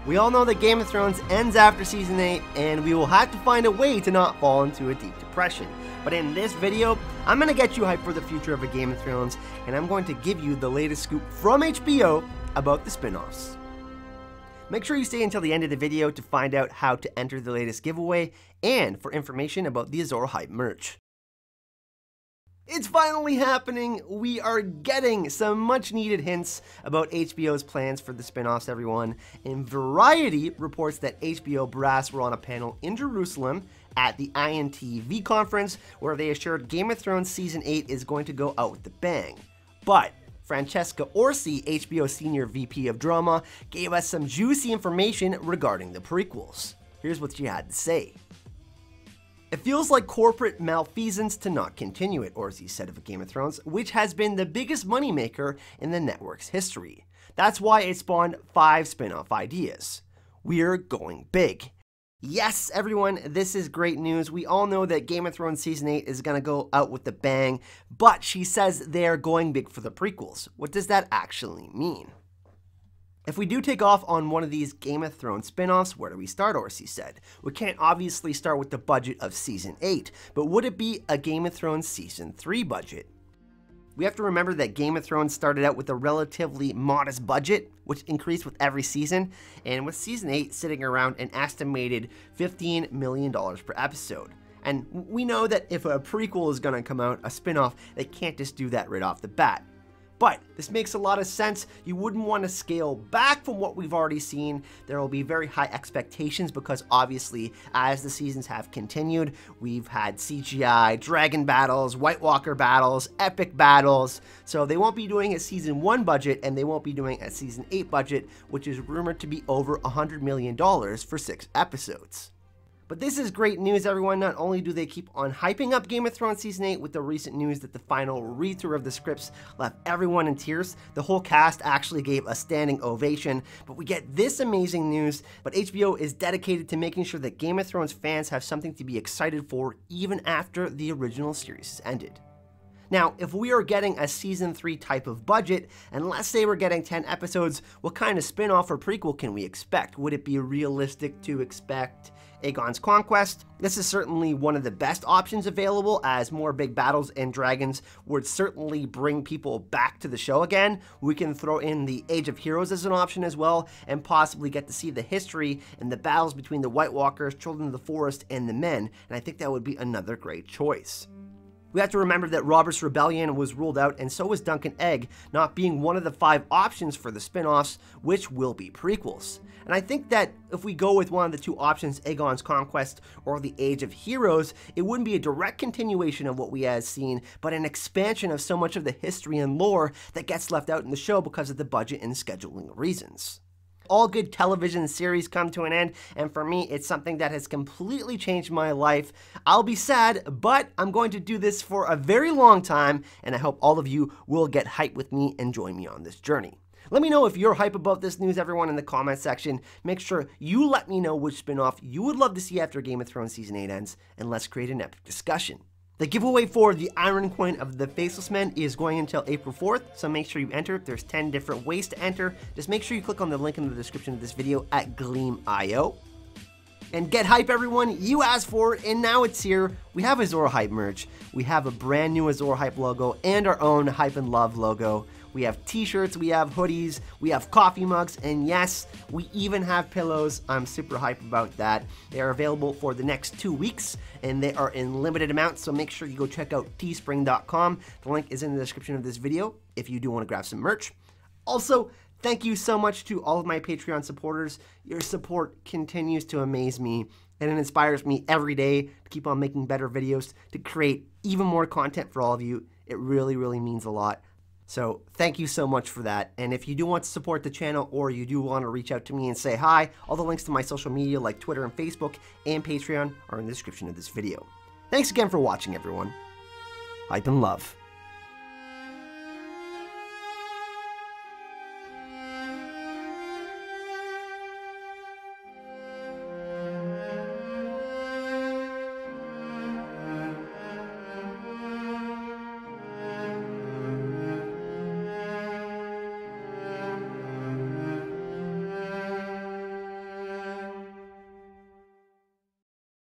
We all know that Game of Thrones ends after Season 8, and we will have to find a way to not fall into a deep depression. But in this video, I'm going to get you hyped for the future of a Game of Thrones, and I'm going to give you the latest scoop from HBO about the spin-offs. Make sure you stay until the end of the video to find out how to enter the latest giveaway, and for information about the Azor Hype merch. It's finally happening! We are getting some much needed hints about HBO's plans for the spin-offs, everyone. And Variety reports that HBO brass were on a panel in Jerusalem at the INTV conference where they assured Game of Thrones Season 8 is going to go out with a bang. But Francesca Orsi, HBO Senior VP of Drama, gave us some juicy information regarding the prequels. Here's what she had to say. It feels like corporate malfeasance to not continue it, Orsi said of Game of Thrones, which has been the biggest moneymaker in the network's history. That's why it spawned 5 spin-off ideas. We're going big. Yes, everyone, this is great news. We all know that Game of Thrones Season 8 is going to go out with a bang, but she says they're going big for the prequels. What does that actually mean? If we do take off on one of these Game of Thrones spin-offs, where do we start, Orsi said? We can't obviously start with the budget of Season 8, but would it be a Game of Thrones Season 3 budget? We have to remember that Game of Thrones started out with a relatively modest budget, which increased with every season, and with Season 8 sitting around an estimated $15 million per episode. And we know that if a prequel is going to come out, a spin-off, they can't just do that right off the bat. But this makes a lot of sense. You wouldn't want to scale back from what we've already seen. There will be very high expectations because obviously as the seasons have continued, we've had CGI, dragon battles, White Walker battles, epic battles. So they won't be doing a Season 1 budget and they won't be doing a Season 8 budget, which is rumored to be over $100 million for 6 episodes. But this is great news, everyone. Not only do they keep on hyping up Game of Thrones Season 8 with the recent news that the final read-through of the scripts left everyone in tears, the whole cast actually gave a standing ovation, but we get this amazing news, but HBO is dedicated to making sure that Game of Thrones fans have something to be excited for even after the original series has ended. Now, if we are getting a Season 3 type of budget, and let's say we're getting 10 episodes, what kind of spin-off or prequel can we expect? Would it be realistic to expect Aegon's Conquest? This is certainly one of the best options available, as more big battles and dragons would certainly bring people back to the show again. We can throw in the Age of Heroes as an option as well, and possibly get to see the history and the battles between the White Walkers, Children of the Forest, and the Men, and I think that would be another great choice. We have to remember that Robert's Rebellion was ruled out, and so was Duncan Egg, not being one of the 5 options for the spin-offs, which will be prequels. And I think that if we go with one of the 2 options, Aegon's Conquest or the Age of Heroes, it wouldn't be a direct continuation of what we have seen, but an expansion of so much of the history and lore that gets left out in the show because of the budget and scheduling reasons. All good television series come to an end, and for me, it's something that has completely changed my life. I'll be sad, but I'm going to do this for a very long time, and I hope all of you will get hyped with me and join me on this journey. Let me know if you're hype about this news, everyone, in the comment section. Make sure you let me know which spin-off you would love to see after Game of Thrones Season 8 ends, and let's create an epic discussion. The giveaway for the Iron Coin of the Faceless Men is going until April 4th, so make sure you enter. There's 10 different ways to enter. Just make sure you click on the link in the description of this video at Gleam.io. And get hype, everyone. You asked for it, and now it's here. We have Azor Hype merch. We have a brand new Azor Hype logo and our own Hype and Love logo. We have t-shirts, we have hoodies, we have coffee mugs, and yes, we even have pillows. I'm super hyped about that. They are available for the next 2 weeks, and they are in limited amounts, so make sure you go check out teespring.com. The link is in the description of this video if you do want to grab some merch. Also, thank you so much to all of my Patreon supporters. Your support continues to amaze me, and it inspires me every day to keep on making better videos, to create even more content for all of you. It really, really means a lot. So thank you so much for that. And if you do want to support the channel, or you do want to reach out to me and say hi, all the links to my social media like Twitter and Facebook and Patreon are in the description of this video. Thanks again for watching, everyone. Hype and love.